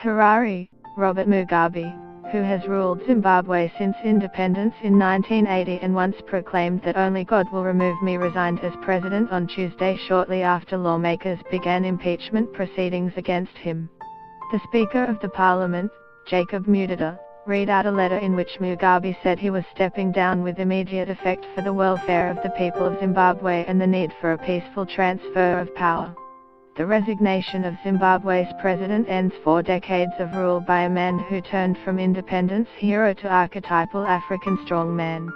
Harare, Robert Mugabe, who has ruled Zimbabwe since independence in 1980 and once proclaimed that only God will remove me, resigned as president on Tuesday shortly after lawmakers began impeachment proceedings against him. The Speaker of the Parliament, Jacob Mugabe, read out a letter in which Mugabe said he was stepping down with immediate effect for the welfare of the people of Zimbabwe and the need for a peaceful transfer of power. The resignation of Zimbabwe's president ends 4 decades of rule by a man who turned from independence hero to archetypal African strongman.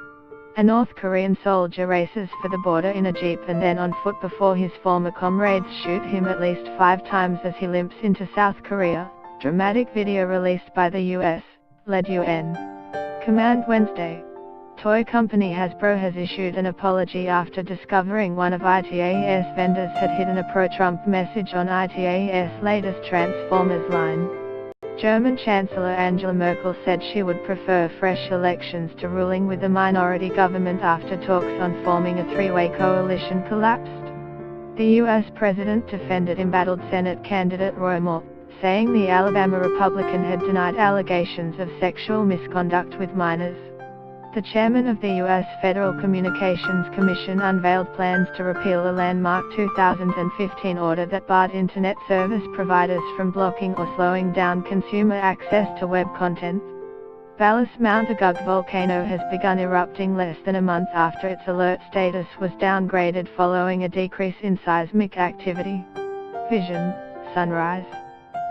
A North Korean soldier races for the border in a jeep and then on foot before his former comrades shoot him at least 5 times as he limps into South Korea. Dramatic video released by the US-led UN Command Wednesday. Toy company Hasbro has issued an apology after discovering one of ITAS vendors had hidden a pro-Trump message on ITAS' latest Transformers line. German Chancellor Angela Merkel said she would prefer fresh elections to ruling with a minority government after talks on forming a 3-way coalition collapsed. The US president defended embattled Senate candidate Roy Moore, saying the Alabama Republican had denied allegations of sexual misconduct with minors. The chairman of the U.S. Federal Communications Commission unveiled plans to repeal a landmark 2015 order that barred Internet service providers from blocking or slowing down consumer access to web content. Bali's Mount Mugabe volcano has begun erupting less than a month after its alert status was downgraded following a decrease in seismic activity. Vision, Sunrise.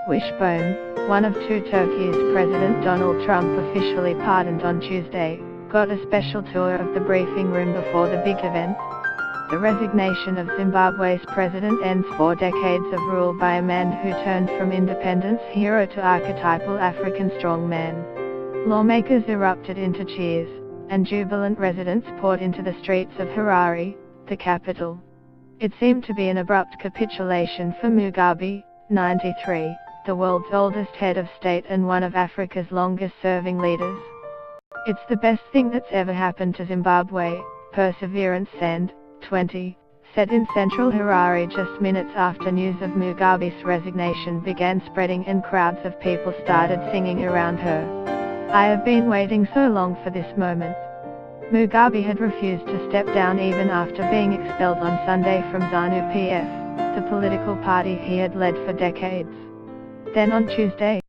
Wishbone, one of 2 Turkey's President Donald Trump officially pardoned on Tuesday, got a special tour of the briefing room before the big event. The resignation of Zimbabwe's president ends 4 decades of rule by a man who turned from independence hero to archetypal African strongman. Lawmakers erupted into cheers, and jubilant residents poured into the streets of Harare, the capital. It seemed to be an abrupt capitulation for Mugabe, 93, the world's oldest head of state and one of Africa's longest-serving leaders. It's the best thing that's ever happened to Zimbabwe, Perseverance Send, 20, said in central Harare just minutes after news of Mugabe's resignation began spreading and crowds of people started singing around her. I have been waiting so long for this moment. Mugabe had refused to step down even after being expelled on Sunday from ZANU-PF, the political party he had led for decades. Then on Tuesday,